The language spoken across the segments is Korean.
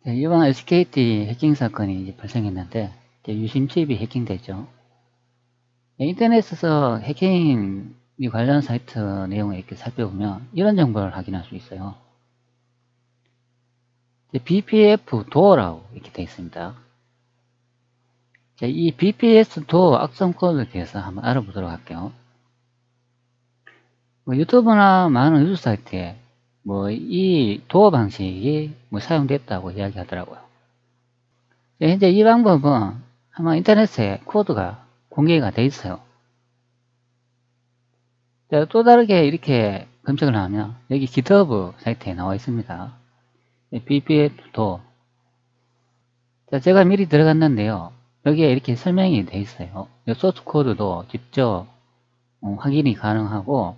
네, 이번 SKT 해킹 사건이 이제 발생했는데, 이제 유심 칩이 해킹됐죠. 네, 인터넷에서 해킹 관련 사이트 내용을 이렇게 살펴보면 이런 정보를 확인할 수 있어요. BPF 도어라고 이렇게 되어 있습니다. 이 BPS 도어 악성 코드에 대해서 한번 알아보도록 할게요. 유튜브나 많은 뉴스 사이트에 이 도어 방식이 사용됐다고 이야기하더라고요. 현재 이 방법은 아마 인터넷에 코드가 공개가 되어 있어요. 또 다르게 이렇게 검색을 하면 여기 GitHub 사이트에 나와 있습니다. BPF도 제가 미리 들어갔는데요. 여기에 이렇게 설명이 되어 있어요. 소스 코드도 직접 확인이 가능하고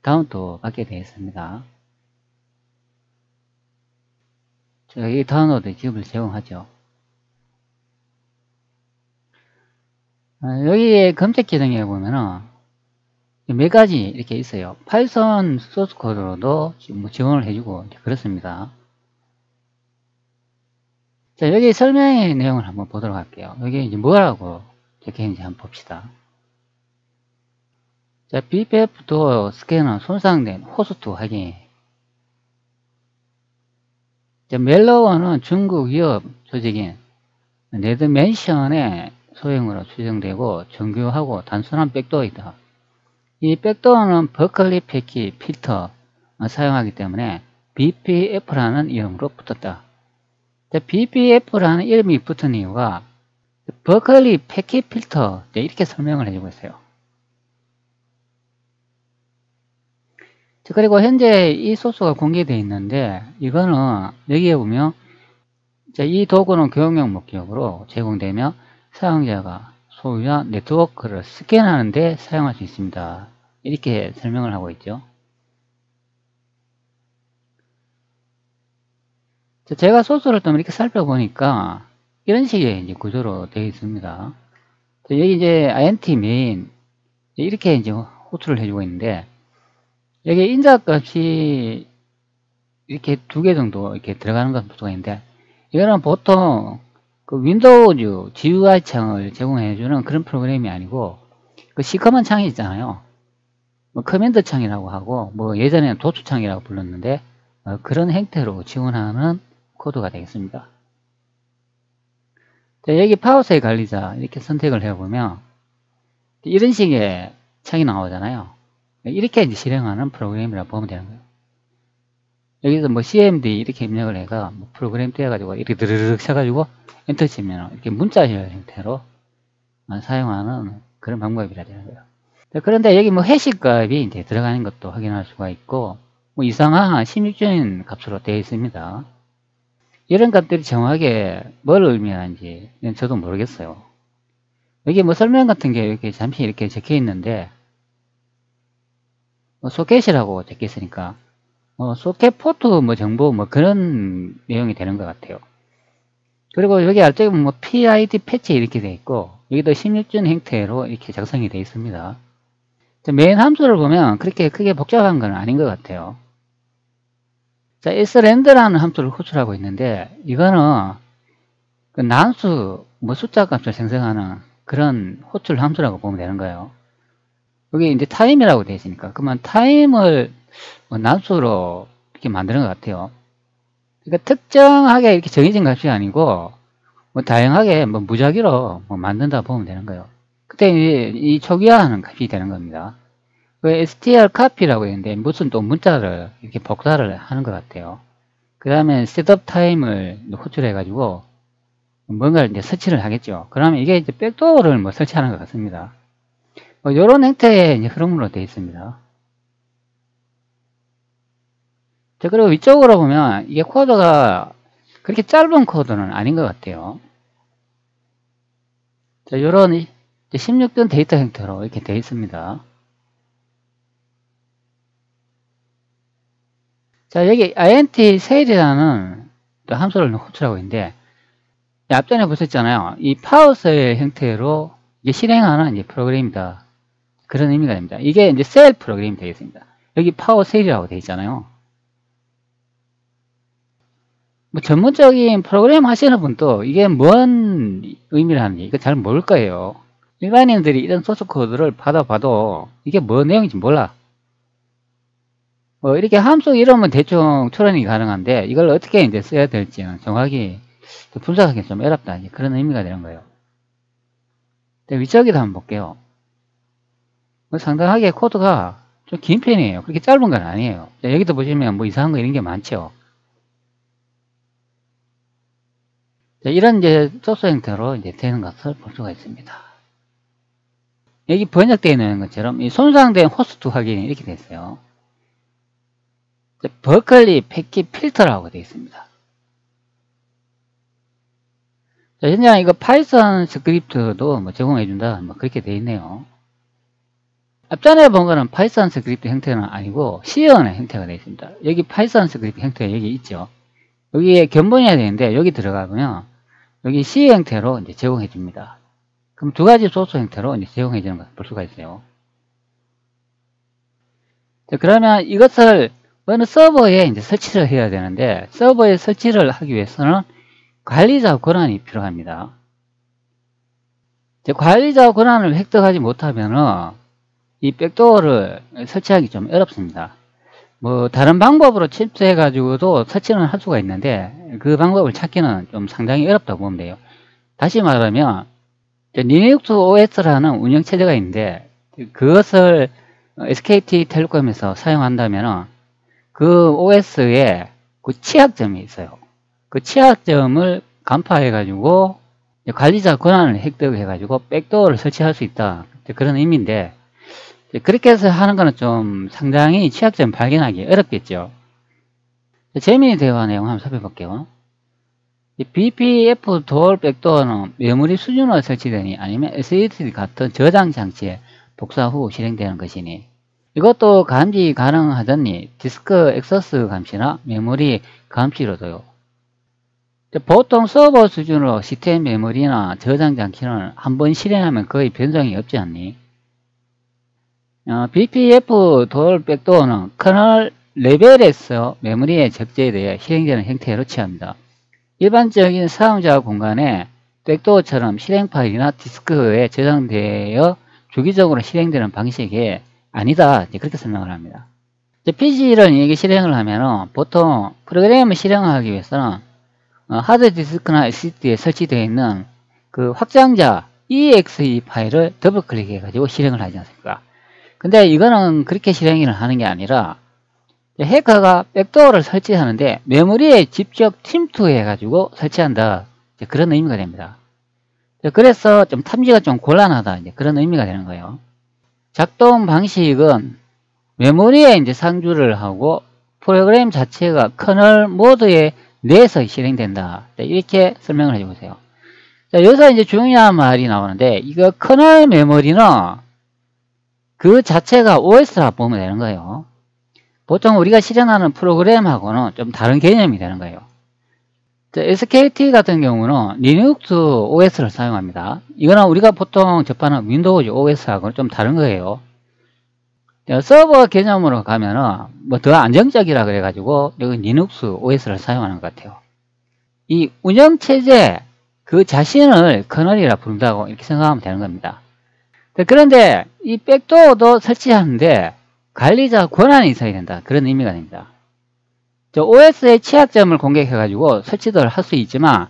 다운도 받게 되어 있습니다. 여기 다운로드 지급을 제공하죠. 여기에 검색 기능에 보면은 몇 가지 이렇게 있어요. 파이썬 소스 코드로도 지원을 해주고 그렇습니다. 자, 여기 설명의 내용을 한번 보도록 할게요. 여기 이제 뭐라고 적혀 있는지 한번 봅시다. 자, BPF 도어 스캐너 손상된 호스트 확인. 자, 멜로워는 중국 위협 조직인 네드맨션의 소형으로 추정되고 정교하고 단순한 백도어이다. 이 백도어는 버클리 패키 필터 사용하기 때문에 BPF라는 이름으로 붙었다. BPF라는 이름이 붙은 이유가 버클리 패키 필터 이렇게 설명을 해주고 있어요. 그리고 현재 이 소스가 공개되어 있는데 이거는 여기에 보면 이 도구는 교육용 목적으로 제공되며 사용자가 소유한 네트워크를 스캔하는 데 사용할 수 있습니다. 이렇게 설명을 하고 있죠. 제가 소스를 좀 이렇게 살펴보니까 이런 식의 이제 구조로 되어 있습니다. 여기 이제 INT 메인 이렇게 이제 호출을 해주고 있는데 여기 인자값이 이렇게 2개 정도 이렇게 들어가는 것도 있는데 이거는 보통 그 윈도우즈 GUI 창을 제공해주는 그런 프로그램이 아니고 그 시커먼 창이 있잖아요. 커맨드 창이라고 하고 예전에는 도수 창이라고 불렀는데 그런 형태로 지원하는 코드가 되겠습니다. 자, 여기 파워세일 관리자 이렇게 선택을 해보면 이런 식의 창이 나오잖아요. 이렇게 이제 실행하는 프로그램이라고 보면 되는 거예요. 여기서 CMD 이렇게 입력을 해가 프로그램 떼어가지고 이렇게 드르륵 쳐가지고 엔터 치면 이렇게 문자열 형태로 사용하는 그런 방법이라 되는 거예요. 그런데 여기 해시값이 이제 들어가는 것도 확인할 수가 있고 이상한 16준 값으로 되어 있습니다. 이런 값들이 정확하게 뭘 의미하는지 저도 모르겠어요. 여기 설명 같은 게 이렇게 잠시 이렇게 적혀 있는데 소켓이라고 적혀 있으니까 소켓 포트 정보 그런 내용이 되는 것 같아요. 그리고 여기 아래쪽에 PID 패치 이렇게 되어 있고 여기도 16준 형태로 이렇게 작성이 되어 있습니다. 메인 함수를 보면 그렇게 크게 복잡한 건 아닌 것 같아요. 자, sRand라는 함수를 호출하고 있는데 이거는 그 난수 숫자 값을 생성하는 그런 호출 함수라고 보면 되는 거예요. 여기 이제 타임이라고 되어 있으니까 그러면 타임을 난수로 이렇게 만드는 것 같아요. 그러니까 특정하게 이렇게 정해진 값이 아니고 다양하게 무작위로 만든다 보면 되는 거예요. 그때 이 초기화하는 값이 되는 겁니다. 그 str copy라고 있는데 무슨 또 문자를 이렇게 복사를 하는 것 같아요. 그 다음에 셋업 타임을 호출해 가지고 뭔가를 이제 설치를 하겠죠. 그러면 이게 이제 백도어를 설치하는 것 같습니다. 이런 형태의 이제 흐름으로 되어 있습니다. 자, 그리고 위쪽으로 보면 이게 코드가 그렇게 짧은 코드는 아닌 것 같아요. 자, 이런 16든 데이터 형태로 이렇게 되어 있습니다. 자, 여기 int 세일이라는 또 함수를 호출하고 있는데 앞전에 보셨잖아요. 이 파워셀 형태로 이제 실행하는 이제 프로그램이다. 그런 의미가 됩니다. 이게 이제 셀 프로그램이 되겠습니다. 여기 파워셀이라고 되어 있잖아요. 뭐 전문적인 프로그램 하시는 분도 이게 뭔 의미라는지 이거 잘 모를 거예요. 일반인들이 이런 소스 코드를 받아봐도 이게 뭔 내용인지 몰라. 뭐 이렇게 함수 이름은 대충 추론이 가능한데 이걸 어떻게 이제 써야 될지는 정확히 분석하기 좀 어렵다. 그런 의미가 되는 거예요. 위쪽에도 한번 볼게요. 상당하게 코드가 좀 긴 편이에요. 그렇게 짧은 건 아니에요. 여기도 보시면 뭐 이상한 거 이런 게 많죠. 이런 이제 소스 형태로 이제 되는 것을 볼 수가 있습니다. 여기 번역되어 있는 것처럼 이 손상된 호스트 확인이 이렇게 되어 있어요. 버클리 패킷 필터라고 되어 있습니다. 현재 이거 파이썬 스크립트도 뭐 제공해준다, 뭐 그렇게 되어 있네요. 앞전에 본 거는 파이썬 스크립트 형태는 아니고 C언의 형태가 되어 있습니다. 여기 파이썬 스크립트 형태가 여기 있죠. 여기에 견본해야 되는데 여기 들어가면 여기 C 형태로 이제 제공해 줍니다. 그럼 두 가지 소스 형태로 이제 제공해 주는 것을 볼 수가 있어요. 자, 그러면 이것을 어느 서버에 이제 설치를 해야 되는데 서버에 설치를 하기 위해서는 관리자 권한이 필요합니다. 관리자 권한을 획득하지 못하면은 이 백도어를 설치하기 좀 어렵습니다. 뭐 다른 방법으로 침투해 가지고도 설치는 할 수가 있는데 그 방법을 찾기는 좀 상당히 어렵다고 보면 돼요. 다시 말하면 리눅스 OS라는 운영체제가 있는데 그것을 SK텔레콤에서 사용한다면 그 OS에 그 취약점이 있어요. 그 취약점을 간파해 가지고 관리자 권한을 획득해 가지고 백도어를 설치할 수 있다, 그런 의미인데 그렇게 해서 하는 거는 좀 상당히 취약점 발견하기 어렵겠죠. 재미있는 대화 내용 한번 살펴볼게요. BPF 도어 백도어는 메모리 수준으로 설치되니 아니면 SSD 같은 저장 장치에 복사 후 실행되는 것이니 이것도 감지 가능하더니 디스크 액세스 감시나 메모리 감시로도요. 보통 서버 수준으로 시스템 메모리나 저장 장치는 한번 실행하면 거의 변동이 없지 않니? BPF 도어 백도어는 커널 레벨에서 메모리의 적재에 대해 실행되는 형태로 취합니다. 일반적인 사용자 공간에 백도어처럼 실행 파일이나 디스크에 저장되어 주기적으로 실행되는 방식이 아니다, 그렇게 설명을 합니다. PC를 이게 실행을 하면 보통 프로그램을 실행하기 위해서는 하드디스크나 SSD에 설치되어 있는 그 확장자 exe 파일을 더블 클릭해 가지고 실행을 하지 않습니까? 근데 이거는 그렇게 실행을 하는 게 아니라 해커가 백도어를 설치하는데 메모리에 직접 침투해 가지고 설치한다, 그런 의미가 됩니다. 그래서 좀 탐지가 좀 곤란하다, 그런 의미가 되는 거예요. 작동 방식은 메모리에 이제 상주를 하고 프로그램 자체가 커널 모드에 내에서 실행된다, 이렇게 설명을 해주세요. 여기서 이제 중요한 말이 나오는데 이거 커널 메모리는 그 자체가 OS라 보면 되는 거예요. 보통 우리가 실행하는 프로그램하고는 좀 다른 개념이 되는 거예요. SKT 같은 경우는 리눅스 OS를 사용합니다. 이거는 우리가 보통 접하는 윈도우즈 OS하고는 좀 다른 거예요. 서버 개념으로 가면은 뭐 더 안정적이라 그래가지고 여기 리눅스 OS를 사용하는 것 같아요. 이 운영체제 그 자신을 커널이라 부른다고 이렇게 생각하면 되는 겁니다. 그런데 이 백도어도 설치하는데 관리자 권한이 있어야 된다, 그런 의미가 됩니다. OS의 취약점을 공격해가지고 설치를 할 수 있지만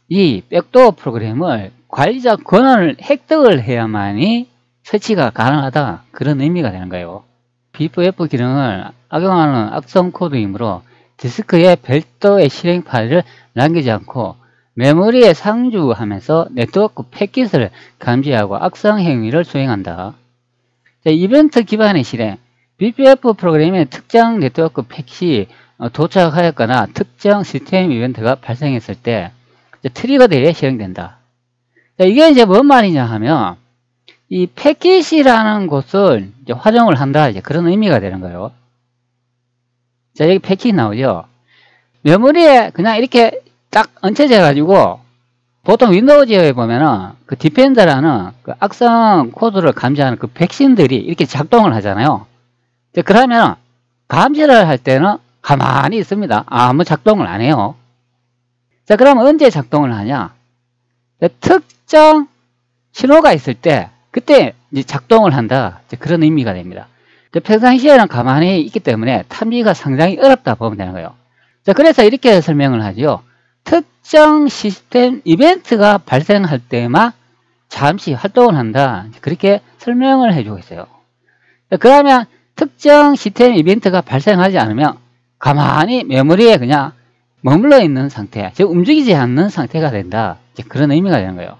이 백도어 프로그램을 관리자 권한을 획득을 해야만이 설치가 가능하다, 그런 의미가 되는 거예요. BPF 기능을 악용하는 악성 코드이므로 디스크에 별도의 실행 파일을 남기지 않고 메모리에 상주하면서 네트워크 패킷을 감지하고 악성 행위를 수행한다. 이벤트 기반의 실행, BPF 프로그램의 특정 네트워크 패킷이 도착하였거나 특정 시스템 이벤트가 발생했을 때 트리거대에 실행된다. 이게 이제 뭔 말이냐 하면 이 패킷이라는 것을 이제 활용을 한다, 그런 의미가 되는 거예요. 자, 여기 패킷 나오죠. 메모리에 그냥 이렇게 딱 얹혀져 가지고 보통 윈도우즈에 보면은 그 디펜더라는 그 악성 코드를 감지하는 그 백신들이 이렇게 작동을 하잖아요. 그러면 감지를 할 때는 가만히 있습니다. 아무 작동을 안 해요. 자, 그럼 언제 작동을 하냐? 특정 신호가 있을 때 그때 이제 작동을 한다. 그런 의미가 됩니다. 평상시에는 가만히 있기 때문에 탐지가 상당히 어렵다 보면 되는 거예요. 자, 그래서 이렇게 설명을 하죠. 특정 시스템 이벤트가 발생할 때만 잠시 활동을 한다. 그렇게 설명을 해주고 있어요. 그러면 특정 시스템 이벤트가 발생하지 않으면 가만히 메모리에 그냥 머물러 있는 상태, 즉 움직이지 않는 상태가 된다. 그런 의미가 되는 거예요.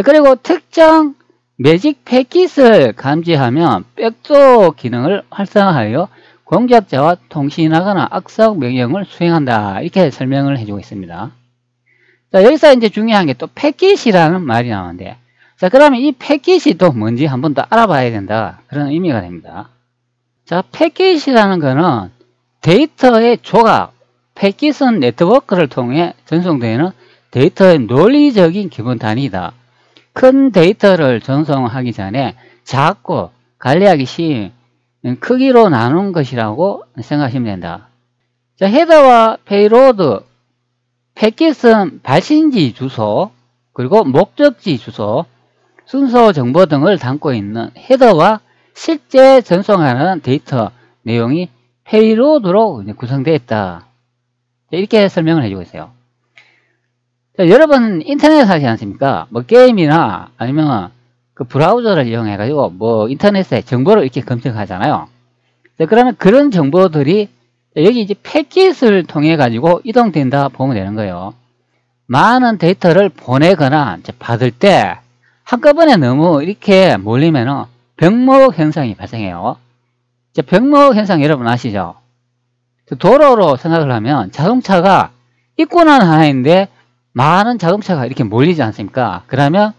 그리고 특정 매직 패킷을 감지하면 백도어 기능을 활성화하여 공격자와 통신하거나 악성 명령을 수행한다. 이렇게 설명을 해주고 있습니다. 자, 여기서 이제 중요한 게 또 패킷이라는 말이 나오는데, 자, 그러면 이 패킷이 또 뭔지 한번 더 알아봐야 된다. 그런 의미가 됩니다. 자, 패킷이라는 거는 데이터의 조각, 패킷은 네트워크를 통해 전송되는 데이터의 논리적인 기본 단위이다. 큰 데이터를 전송하기 전에 작고 관리하기 쉬운 크기로 나눈 것이라고 생각하시면 된다. 자, 헤더와 페이로드, 패킷은 발신지 주소, 그리고 목적지 주소, 순서 정보 등을 담고 있는 헤더와 실제 전송하는 데이터 내용이 페이로드로 구성되어 있다. 이렇게 설명을 해주고 있어요. 자, 여러분 인터넷 하지 않습니까? 뭐 게임이나 아니면 그 브라우저를 이용해 가지고 뭐 인터넷에 정보를 이렇게 검색하잖아요. 자, 그러면 그런 정보들이 여기 이제 패킷을 통해 가지고 이동된다 보면 되는 거예요. 많은 데이터를 보내거나 받을 때 한꺼번에 너무 이렇게 몰리면은 병목 현상이 발생해요. 자, 병목 현상 여러분 아시죠? 도로로 생각을 하면 자동차가 입구는 하나인데 많은 자동차가 이렇게 몰리지 않습니까? 그러면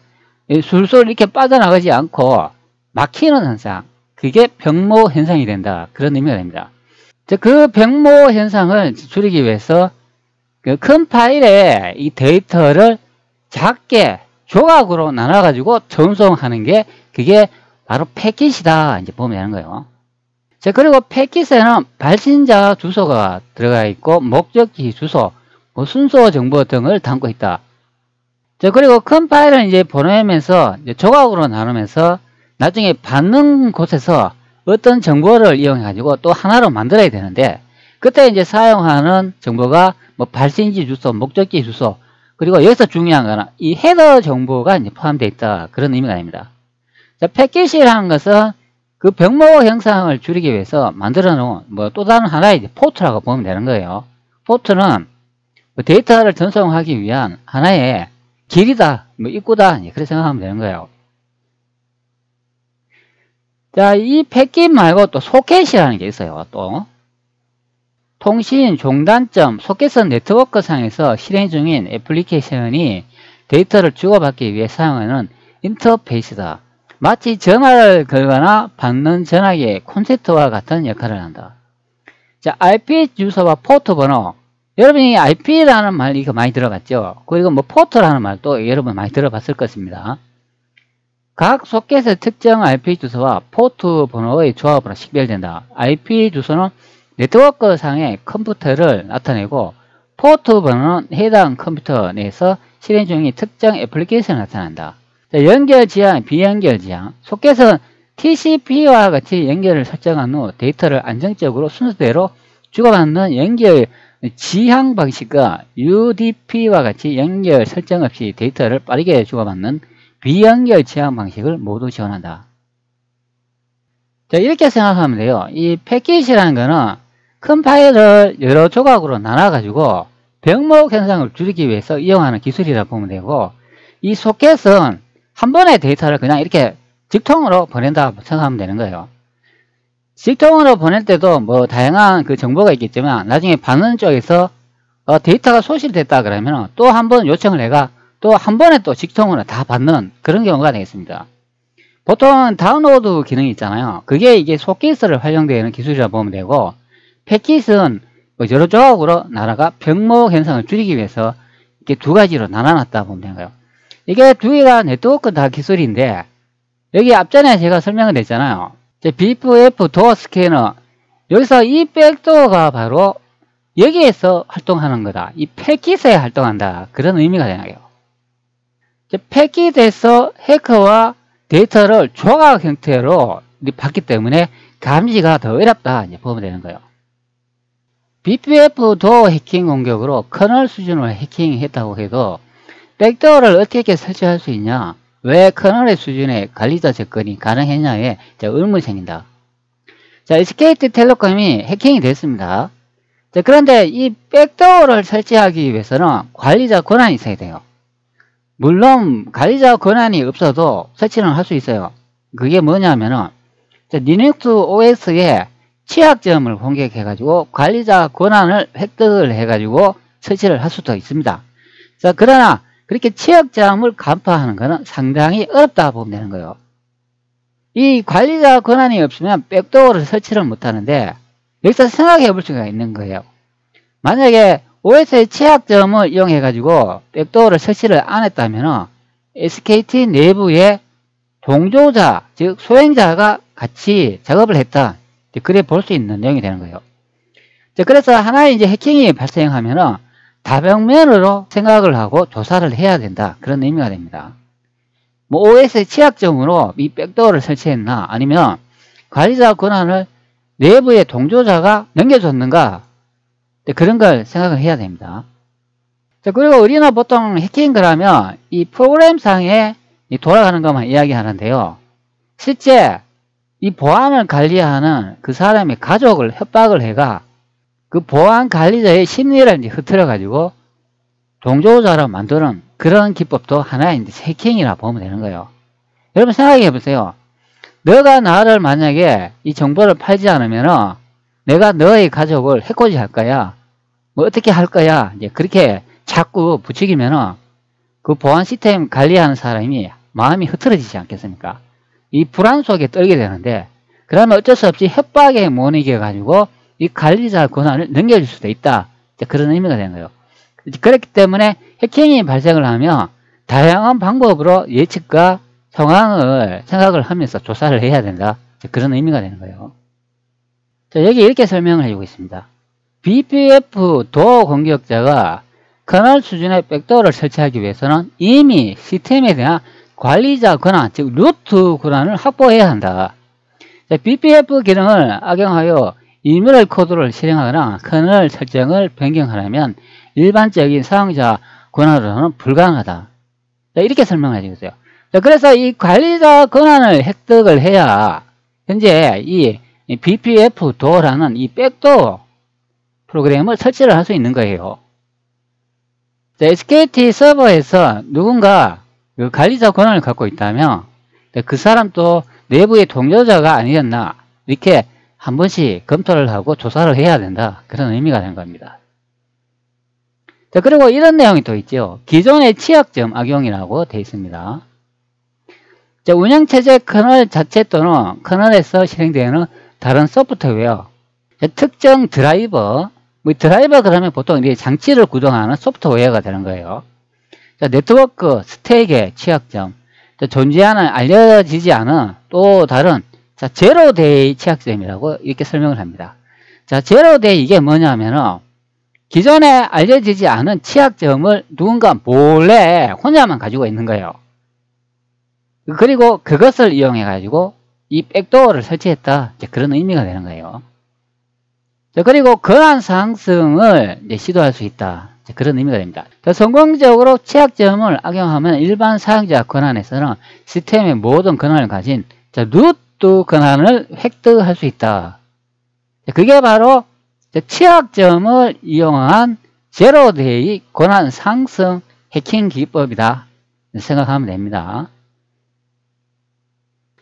술술 이렇게 빠져나가지 않고 막히는 현상, 그게 병목 현상이 된다. 그런 의미가 됩니다. 그 병목 현상을 줄이기 위해서 그 큰 파일에 이 데이터를 작게 조각으로 나눠가지고 전송하는 게 그게 바로 패킷이다. 이제 보면 되는 거예요. 자, 그리고 패킷에는 발신자 주소가 들어가 있고 목적지 주소, 뭐 순서 정보 등을 담고 있다. 자, 그리고 큰 파일을 이제 보내면서 이제 조각으로 나누면서 나중에 받는 곳에서 어떤 정보를 이용해 가지고 또 하나로 만들어야 되는데 그때 이제 사용하는 정보가 뭐 발신지 주소, 목적지 주소, 그리고 여기서 중요한 거는 이 헤더 정보가 이제 포함되어 있다. 그런 의미가 됩니다. 자, 패킷이라는 것은 그 병목 형상을 줄이기 위해서 만들어 놓은 뭐 또 다른 하나의 이제 포트라고 보면 되는 거예요. 포트는 뭐 데이터를 전송하기 위한 하나의 길이다, 뭐 입구다, 그렇게 생각하면 되는 거예요. 자, 이 패킷 말고 또 소켓이라는 게 있어요. 또 통신 종단점, 소켓은 네트워크 상에서 실행 중인 애플리케이션이 데이터를 주고받기 위해 사용하는 인터페이스다. 마치 전화를 걸거나 받는 전화기의 콘센트와 같은 역할을 한다. 자, IP 주소와 포트 번호. 여러분이 IP라는 말 이거 많이 들어봤죠? 그리고 뭐 포트라는 말도 여러분 많이 들어봤을 것입니다. 각 소켓의 특정 IP 주소와 포트 번호의 조합으로 식별된다. IP 주소는 네트워크 상의 컴퓨터를 나타내고 포트 번호는 해당 컴퓨터 내에서 실행 중인 특정 애플리케이션을 나타낸다. 자, 연결 지향, 비연결 지향. 소켓은 TCP와 같이 연결을 설정한 후 데이터를 안정적으로 순서대로 주고받는 연결 지향 방식과 UDP와 같이 연결 설정 없이 데이터를 빠르게 주고받는 비연결 지향 방식을 모두 지원한다. 자, 이렇게 생각하면 돼요. 이 패킷이라는 거는 큰 파일을 여러 조각으로 나눠가지고 병목 현상을 줄이기 위해서 이용하는 기술이라 보면 되고, 이 소켓은 한 번에 데이터를 그냥 이렇게 직통으로 보낸다 생각하면 되는 거예요. 직통으로 보낼 때도 뭐 다양한 그 정보가 있겠지만 나중에 받는 쪽에서 데이터가 소실됐다 그러면 또 한 번 요청을 해가 또 한 번에 또 직통으로 다 받는 그런 경우가 되겠습니다. 보통 다운로드 기능이 있잖아요. 그게 이게 소켓을 활용되는 기술이라 보면 되고, 패킷은 여러 조각으로 나눠가 병목 현상을 줄이기 위해서 이렇게 두 가지로 나눠놨다 보면 되는 거예요. 이게 두 개가 네트워크 다 기술인데, 여기 앞전에 제가 설명을 했잖아요. BFF 도어 스캐너. 여기서 이 백도어가 바로 여기에서 활동하는 거다. 이 패킷에 활동한다. 그런 의미가 되나요? 패킷에서 해커와 데이터를 조각 형태로 받기 때문에 감지가 더 어렵다. 이제 보면 되는 거예요. BPF 도어 해킹 공격으로 커널 수준으로 해킹했다고 해도 백도어를 어떻게 설치할 수 있냐? 왜 커널의 수준의 관리자 접근이 가능했냐에 의문이 생긴다. 자, SK텔레콤이 해킹이 됐습니다. 자, 그런데 이 백도어를 설치하기 위해서는 관리자 권한이 있어야 돼요. 물론 관리자 권한이 없어도 설치는 할 수 있어요. 그게 뭐냐면은 리눅스 OS에 취약점을 공격해가지고 관리자 권한을 획득을 해가지고 설치를 할 수도 있습니다. 자, 그러나 그렇게 취약점을 간파하는 것은 상당히 어렵다 보면 되는 거예요. 이 관리자 권한이 없으면 백도어를 설치를 못하는데 여기서 생각해 볼 수가 있는 거예요. 만약에 OS의 취약점을 이용해 가지고 백도어를 설치를 안 했다면 SKT 내부에 동조자, 즉 소행자가 같이 작업을 했다. 그래 볼 수 있는 내용이 되는 거예요. 그래서 하나의 이제 해킹이 발생하면 다방면으로 생각을 하고 조사를 해야 된다. 그런 의미가 됩니다. 뭐 OS의 취약점으로 이 백도어를 설치했나, 아니면 관리자 권한을 내부의 동조자가 넘겨줬는가, 그런 걸 생각을 해야 됩니다. 자, 그리고 우리는 보통 해킹을 하면 이 프로그램상에 돌아가는 것만 이야기하는데요. 실제 이 보안을 관리하는 그 사람의 가족을 협박을 해가 그 보안 관리자의 심리를 이제 흐트려 가지고 동조자로 만드는 그런 기법도 하나의 이제 해킹이라 보면 되는 거예요. 여러분 생각해 보세요. 너가 나를 만약에 이 정보를 팔지 않으면은 내가 너의 가족을 해코지 할 거야. 뭐 어떻게 할 거야. 이제 그렇게 자꾸 부추기면은 그 보안 시스템 관리하는 사람이 마음이 흐트러지지 않겠습니까? 이 불안 속에 떨게 되는데, 그러면 어쩔 수 없이 협박에 못 이겨가지고 이 관리자 권한을 넘겨줄 수도 있다. 그런 의미가 되는 거예요. 그렇기 때문에 해킹이 발생을 하면 다양한 방법으로 예측과 상황을 생각을 하면서 조사를 해야 된다. 그런 의미가 되는 거예요. 자, 여기 이렇게 설명을 해주고 있습니다. BPF 도어 공격자가 커널 수준의 백도어를 설치하기 위해서는 이미 시스템에 대한 관리자 권한, 즉 루트 권한을 확보해야 한다. 자, BPF 기능을 악용하여 이메일 코드를 실행하거나 커널 설정을 변경하려면 일반적인 사용자 권한으로는 불가능하다. 자, 이렇게 설명을 해주겠어요. 자, 그래서 이 관리자 권한을 획득을 해야 현재 이 BPF 도어라는 이 백도어 프로그램을 설치를 할 수 있는 거예요. 자, SKT 서버에서 누군가 그 관리자 권한을 갖고 있다면 그 사람도 내부의 동료자가 아니었나, 이렇게 한 번씩 검토를 하고 조사를 해야 된다. 그런 의미가 되는 겁니다. 자, 그리고 이런 내용이 또 있죠. 기존의 취약점 악용이라고 되어 있습니다. 자, 운영체제 커널 자체 또는 커널에서 실행되는 다른 소프트웨어, 자, 특정 드라이버, 뭐 드라이버 그러면 보통 이제 장치를 구동하는 소프트웨어가 되는 거예요. 자, 네트워크 스택의 취약점, 자, 존재하는 알려지지 않은 또 다른 제로데이 취약점이라고 이렇게 설명을 합니다. 자, 제로데이 이게 뭐냐면은 기존에 알려지지 않은 취약점을 누군가 몰래 혼자만 가지고 있는 거예요. 그리고 그것을 이용해 가지고 이 백도어를 설치했다. 그런 의미가 되는 거예요. 자, 그리고 권한 상승을 이제 시도할 수 있다. 그런 의미가 됩니다. 자, 성공적으로 취약점을 악용하면 일반 사용자 권한에서는 시스템의 모든 권한을 가진 루트 권한을 획득할 수 있다. 자, 그게 바로 취약점을 이용한 제로데이 권한 상승 해킹 기법이다 생각하면 됩니다.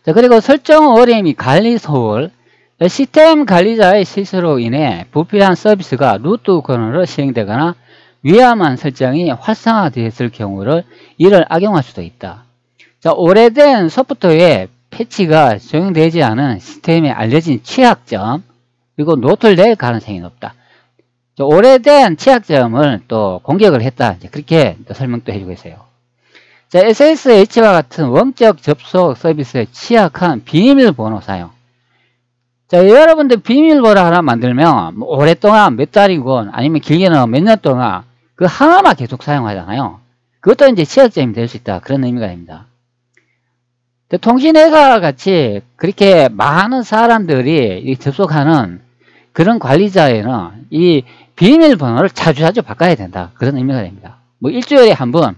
자, 그리고 설정 어려움이 관리 소홀, 시스템 관리자의 실수로 인해 불필요한 서비스가 루트 권한으로 시행되거나 위험한 설정이 활성화되었을 경우를 이를 악용할 수도 있다. 자, 오래된 소프트웨어 패치가 적용되지 않은 시스템에 알려진 취약점, 그리고 노트를 낼 가능성이 높다. 자, 오래된 취약점을 또 공격을 했다. 그렇게 또 설명도 해주고 있어요. 자, SSH와 같은 원격 접속 서비스에 취약한 비밀번호 사용. 자, 여러분들 비밀번호 하나 만들면 뭐 오랫동안 몇 달이건 아니면 길게는 몇 년 동안 그 하나만 계속 사용하잖아요. 그것도 이제 취약점이 될 수 있다. 그런 의미가 됩니다. 통신회사 같이 그렇게 많은 사람들이 접속하는 그런 관리자에는 이 비밀번호를 자주자주 바꿔야 된다. 그런 의미가 됩니다. 뭐 일주일에 한 번,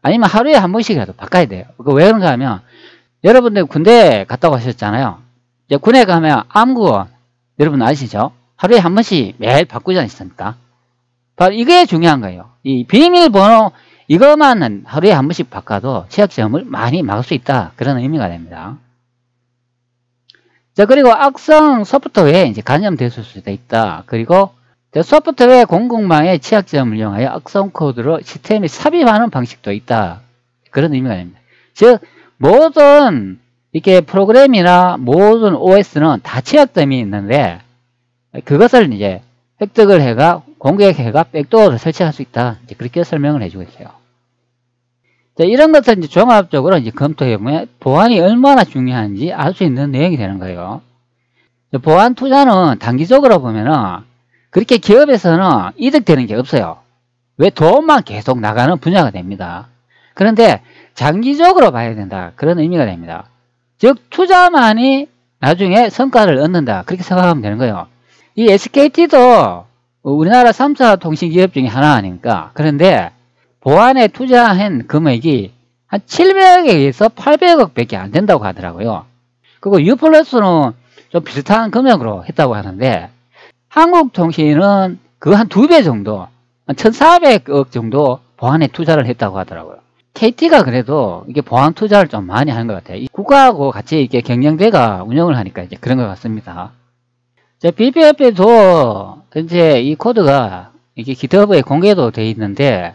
아니면 하루에 한 번씩이라도 바꿔야 돼요. 왜 그런가 하면, 여러분들 군대 갔다 오셨잖아요. 이제 군에 가면 암구원, 여러분 아시죠? 하루에 한 번씩 매일 바꾸지 않습니까? 바로 이게 중요한 거예요. 이 비밀번호, 이것만 하루에 한 번씩 바꿔도 취약점을 많이 막을 수 있다. 그런 의미가 됩니다. 자, 그리고 악성 소프트웨어에 이제 감염될 수도 있다. 그리고 소프트웨어 공급망의 취약점을 이용하여 악성 코드로 시스템에 삽입하는 방식도 있다. 그런 의미가 됩니다. 즉, 모든 이렇게 프로그램이나 모든 OS는 다 취약점이 있는데, 그것을 이제 획득을 해가, 공격해가 백도어를 설치할 수 있다. 이제 그렇게 설명을 해주고 있어요. 자, 이런 것을 이제 종합적으로 이제 검토해보면 보안이 얼마나 중요한지 알 수 있는 내용이 되는 거예요. 보안 투자는 단기적으로 보면은 그렇게 기업에서는 이득되는 게 없어요. 왜? 돈만 계속 나가는 분야가 됩니다. 그런데 장기적으로 봐야 된다. 그런 의미가 됩니다. 즉, 투자만이 나중에 성과를 얻는다. 그렇게 생각하면 되는 거예요. 이 SKT도 우리나라 3사 통신기업 중에 하나 아닙니까? 그런데 보안에 투자한 금액이 한 700억에서 800억 밖에 안 된다고 하더라고요. 그리고 유플러스는 좀 비슷한 금액으로 했다고 하는데, 한국통신은 그 한 2배 정도, 1,400억 정도 보안에 투자를 했다고 하더라고요. KT가 그래도 이게 보안 투자를 좀 많이 하는 것 같아요. 국가하고 같이 이렇게 경영대가 운영을 하니까 이제 그런 것 같습니다. 자, BPF도 현재 이 코드가 이게 GitHub에 공개도 되어 있는데,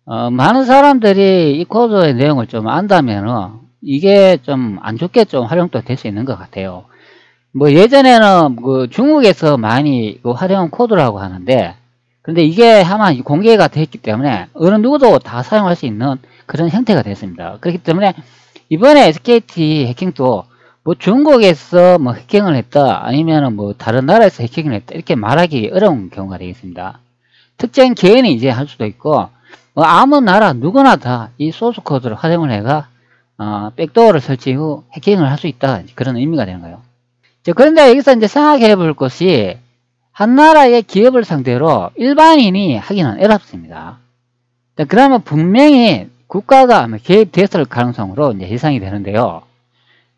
많은 사람들이 이 코드의 내용을 좀 안다면은 이게 좀 안 좋게 좀 활용도 될 수 있는 것 같아요. 뭐 예전에는 그 중국에서 많이 그 활용 코드라고 하는데, 근데 이게 아마 공개가 됐기 때문에 어느 누구도 다 사용할 수 있는 그런 형태가 됐습니다. 그렇기 때문에 이번에 SKT 해킹도 뭐 중국에서 뭐 해킹을 했다, 아니면은 뭐 다른 나라에서 해킹을 했다, 이렇게 말하기 어려운 경우가 되겠습니다. 특정 개인이 이제 할 수도 있고, 뭐 아무 나라 누구나 다 이 소스 코드를 활용을 해가 백도어를 설치 후 해킹을 할 수 있다. 그런 의미가 되는 거예요. 그런데 여기서 이제 생각해 볼 것이, 한 나라의 기업을 상대로 일반인이 하기는 어렵습니다. 그러면 분명히 국가가 개입됐을 가능성으로 이제 예상이 되는데요.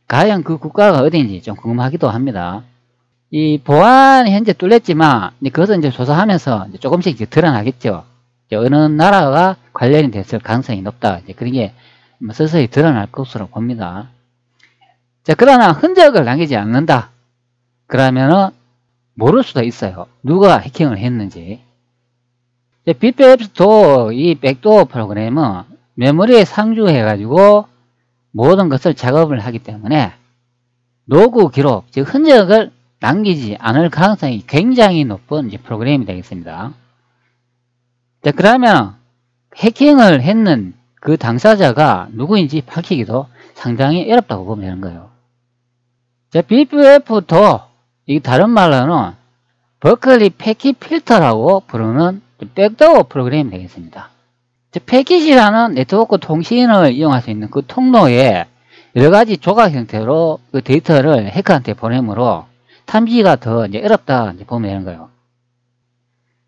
과연 그 국가가 어디인지 좀 궁금하기도 합니다. 이 보안이 현재 뚫렸지만, 그것은 이제 조사하면서 이제 조금씩 이제 드러나겠죠. 어느 나라가 관련이 됐을 가능성이 높다. 이제 그런 게 서서히 드러날 것으로 봅니다. 자, 그러나 흔적을 남기지 않는다. 그러면은 모를 수도 있어요. 누가 해킹을 했는지. BPF도 이 백도어 프로그램은 메모리에 상주해가지고 모든 것을 작업을 하기 때문에 로그 기록, 즉 흔적을 남기지 않을 가능성이 굉장히 높은 이제 프로그램이 되겠습니다. 자, 그러면 해킹을 했는 그 당사자가 누구인지 밝히기도 상당히 어렵다고 보면 되는 거예요. 자, BPF도 이 다른 말로는 버클리 패킷 필터라고 부르는 백도어 프로그램이 되겠습니다. 패킷이라는 네트워크 통신을 이용할 수 있는 그 통로에 여러 가지 조각 형태로 그 데이터를 해커한테 보내므로 탐지가 더 이제 어렵다 이제 보면 되는 거예요.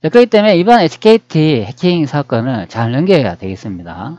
자, 그렇기 때문에 이번 SKT 해킹 사건을 잘 넘겨야 되겠습니다.